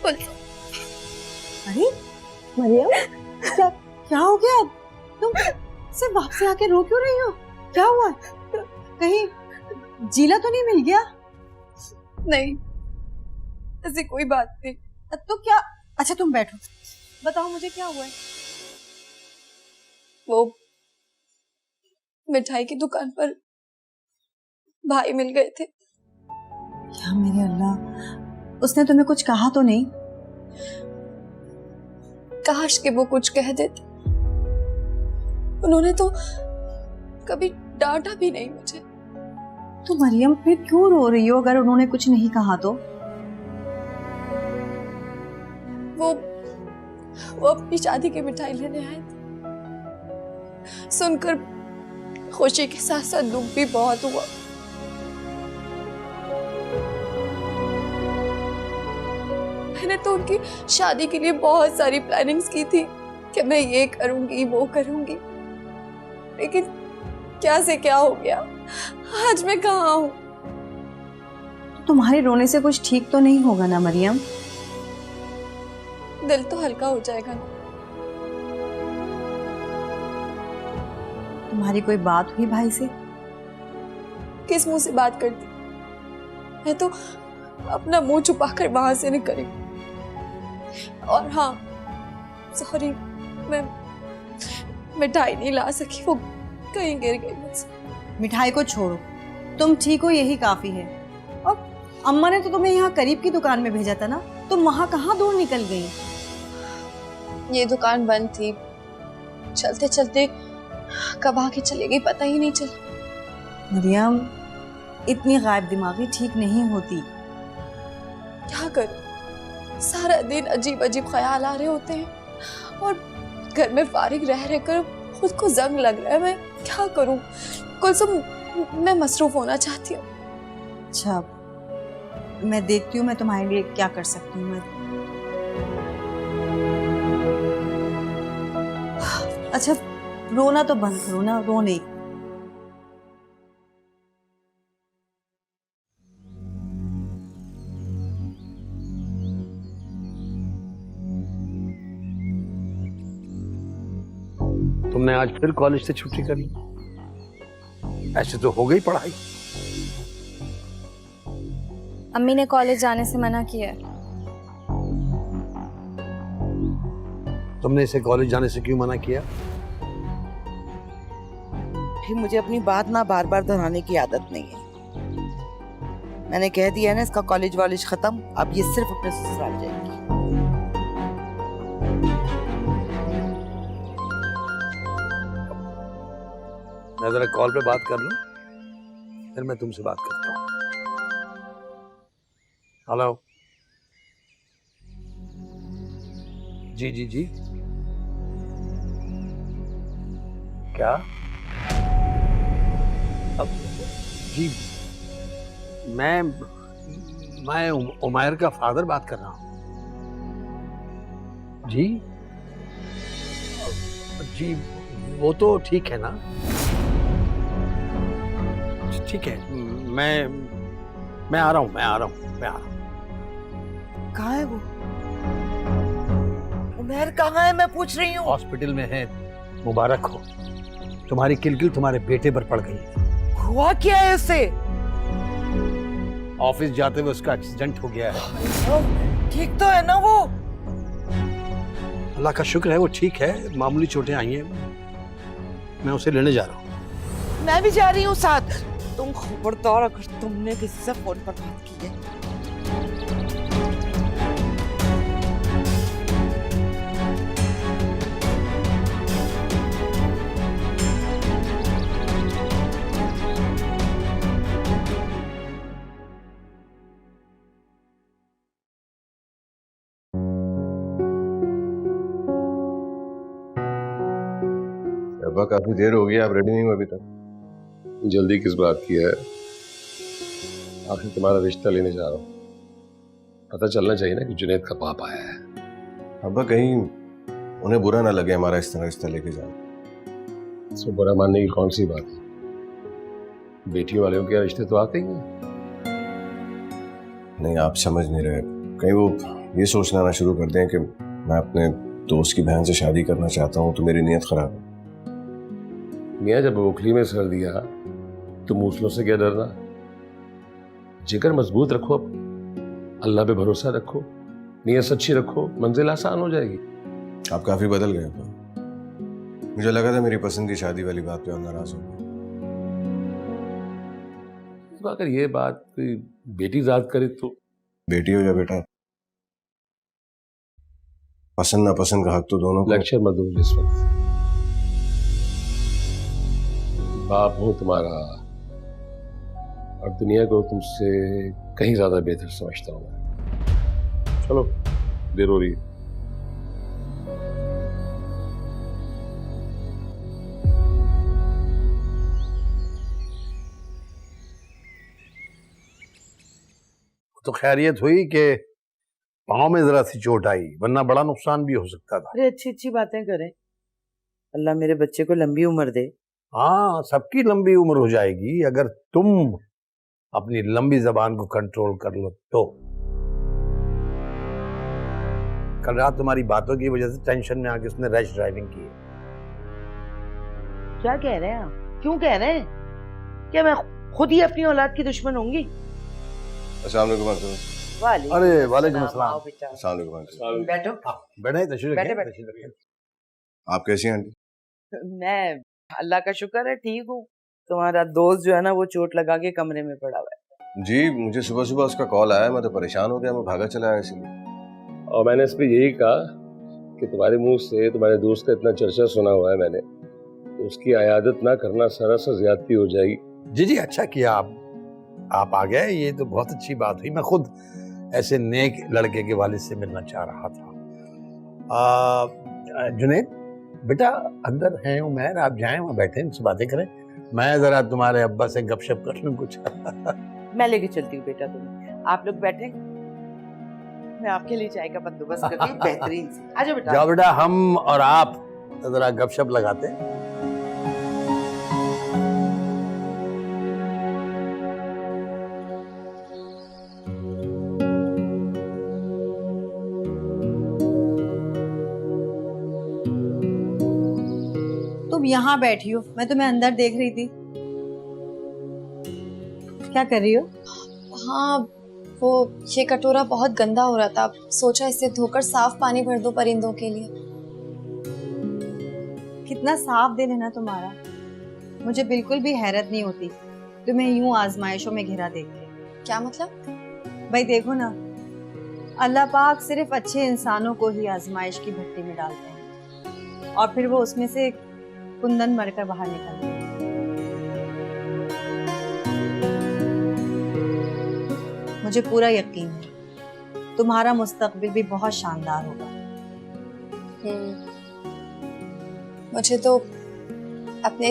अरे मरियम, क्या क्या हो गया? तुम सिर्फ वापसी आके रो क्यों रही हो? क्या हुआ? कहीं जीला तो नहीं मिल गया? नहीं, ऐसी कोई बात नहीं। तो क्या? अच्छा तुम बैठो, बताओ मुझे क्या हुआ है? वो मिठाई की दुकान पर भाई मिल गए थे। क्या मेरे अल्लाह, उसने तुम्हें कुछ कहा तो नहीं? काश कि वो कुछ कह देते। उन्होंने तो कभी डांटा भी नहीं मुझे। तो मरियम फिर क्यों रो रही हो अगर उन्होंने कुछ नहीं कहा तो? वो अपनी शादी की मिठाई लेने आए थे। सुनकर खुशी के साथ साथ दुख भी बहुत हुआ। मैंने तो उनकी शादी के लिए बहुत सारी प्लानिंग्स की थी कि मैं ये करूंगी वो करूंगी, लेकिन क्या से क्या हो गया। आज मैं कहाँ हूँ। तुम्हारे रोने से कुछ ठीक तो नहीं होगा ना मरियम? दिल तो हल्का हो जाएगा ना। तुम्हारी कोई बात हुई भाई से? किस मुंह से बात करती? मैं तो अपना मुंह छुपाकर वहां से निकली। और हाँ, सॉरी, मैं मिठाई नहीं ला सकी, वो कहीं गिर गई मुझसे। मिठाई को छोड़ो, तुम ठीक हो यही काफी है। और अम्मा ने तो तुम्हें यहाँ करीब की दुकान में भेजा था ना, तुम वहां कहाँ दूर निकल गई? ये दुकान बंद थी, चलते चलते कब आके चली गई पता ही नहीं चला। मरियम, इतनी गायब दिमागी ठीक नहीं होती। क्या करूं, सारा दिन अजीब अजीब ख्याल आ रहे होते हैं और घर में फारिग रह रहकर खुद को जंग लग रहा है। मैं क्या करूं कुलसुम, मैं मसरूफ होना चाहती हूँ। अच्छा, मैं देखती हूँ मैं तुम्हारे लिए क्या कर सकती हूँ। अच्छा रोना तो बंद करो ना, रो नहीं। तुमने आज फिर कॉलेज से छुट्टी कर ली? ऐसे तो हो गई पढ़ाई। अम्मी ने कॉलेज जाने से मना किया है। तुमने इसे कॉलेज जाने से क्यों मना किया? फिर मुझे अपनी बात ना बार बार दोहराने की आदत नहीं है। मैंने कह दिया ना इसका कॉलेज वॉलेज खत्म, अब ये सिर्फ अपने ससुराल जाएगी। मैं जरा कॉल पे बात कर लूं, फिर मैं तुमसे बात करता हूँ। हेलो, जी जी जी, क्या? अब जी, मैं उमैर का फादर बात कर रहा हूँ। जी जी, वो तो ठीक है ना? ठीक है, मैं आ रहा हूँ। कहाँ है वो? उमैर कहाँ है मैं पूछ रही हूँ। हॉस्पिटल में है। मुबारक हो, तुम्हारी किलकिल तुम्हारे बेटे पर पड़ गई। हुआ क्या है उससे? ऑफिस जाते हुए उसका एक्सीडेंट हो गया है। ठीक तो है ना वो? अल्लाह का शुक्र है वो ठीक है, मामूली चोटें आई हैं। मैं उसे लेने जा रहा हूँ। मैं भी जा रही हूँ साथ। तुम खबरदार अगर तुमने किसी से फोन पर बात की है। अब्बा काफी देर हो गई, आप रेडी नहीं हो अभी तक? जल्दी किस बात की है? आखिर तुम्हारा रिश्ता लेने जा रहा हूँ, पता चलना चाहिए ना कि जुनैद का बाप आया है। अब्बा कहीं उन्हें बुरा ना लगे हमारा इस तरह रिश्ता लेके जाना। इसमें बुरा मानने की कौन सी बात है? बेटियों वालों के रिश्ते तो आते ही हैं। नहीं, आप समझ नहीं रहे, कहीं वो ये सोचना ना शुरू कर दें कि मैं अपने दोस्त की बहन से शादी करना चाहता हूँ तो मेरी नीयत खराब है। मियाँ जब ओखली में सर दिया तो मूसलों से क्या डरना। जिगर मजबूत रखो, अल्लाह पे भरोसा रखो, नीयत सच्ची रखो, मंजिल आसान हो जाएगी। आप काफी बदल गए अब्बा। मुझे लगा था मेरी पसंद की शादी वाली बात पे आप नाराज हो गए। तो अगर ये बात कोई बेटी जात करे तो बेटी हो या बेटा, पसंद ना पसंद का हक तो दोनों को। लेक्चर मत दो इस वक्त। बाप हूं तुम्हारा और दुनिया को तुमसे कहीं ज्यादा बेहतर समझता हूं मैं। चलो देर हो रही है। तो खैरियत हुई कि पाँव में जरा सी चोट आई, वरना बड़ा नुकसान भी हो सकता था। अरे अच्छी अच्छी बातें करें, अल्लाह मेरे बच्चे को लंबी उम्र दे। हाँ, सबकी लंबी उम्र हो जाएगी अगर तुम अपनी लंबी जबान को कंट्रोल कर लो तो। कल रात तुम्हारी बातों की वजह से टेंशन में आके उसने रैश ड्राइविंग की है। क्या कह रहे हैं आप? क्यों कह रहे हैं? क्या मैं खुद ही अपनी औलाद की दुश्मन होंगी? अस्सलाम वालेकुम अंकल। अरे वालेकुम अस्सलाम। आओ बेटा, अस्सलाम वालेकुम अंकल। बैठो। बैठे तशरीफ बैठे, रखें, बैठे। तशरीफ रखें। आप कैसी हैं आंटी? मैं अल्लाह का शुक्र है ठीक हूँ। तुम्हारा दोस्त जो है ना वो चोट लगा के कमरे में पड़ा हुआ है। जी मुझे सुबह सुबह उसका कॉल आया, मैं तो परेशान हो गया, मैं भागा चला आया इसलिए। और मैंने इस पे यही कहा कि तुम्हारे मुंह से तुम्हारे दोस्त का इतना चर्चा सुना हुआ है मैंने, तो उसकी अयादत ना करना सरासर ज्यादती हो जाएगी। जी जी, अच्छा किया आप आ गए, ये तो बहुत अच्छी बात हुई। मैं खुद ऐसे नेक लड़के के वालिद से मिलना चाह रहा था। जुनैद बेटा अंदर हैं उमैर, आप जाएं वहाँ बैठे उनसे बातें करें, मैं जरा तुम्हारे अब्बा से गपशप कर लूं कुछ। मैं लेके चलती हूँ बेटा, तुम्हें आप लोग बैठे, मैं आपके लिए चाय का बंदोबस्त करती हूँ बेहतरीन से। आ जाओ बेटा। जाओ बेटा, हम और आप जरा गपशप लगाते हैं। तुम यहाँ बैठी हो, मैं तुम्हें अंदर देख रही थी। क्या कर रही हो? हाँ, वो ये कटोरा बहुत गंदा हो रहा था, सोचा इसे धोकर साफ पानी भर दो परिंदों के लिए। कितना साफ दिल है ना तुम्हारा, मुझे बिल्कुल भी हैरत नहीं होती तुम्हें यूं आजमाइशों में घिरा देख के। क्या मतलब? भाई देखो ना, अल्लाह पाक सिर्फ अच्छे इंसानों को ही आजमाइश की भट्टी में डालते हैं और फिर वो उसमें से कुंदन मरकर बाहर निकलते हैं। मुझे पूरा यकीन है तुम्हारा मुस्तकबिल भी बहुत शानदार होगा। मुझे तो अपने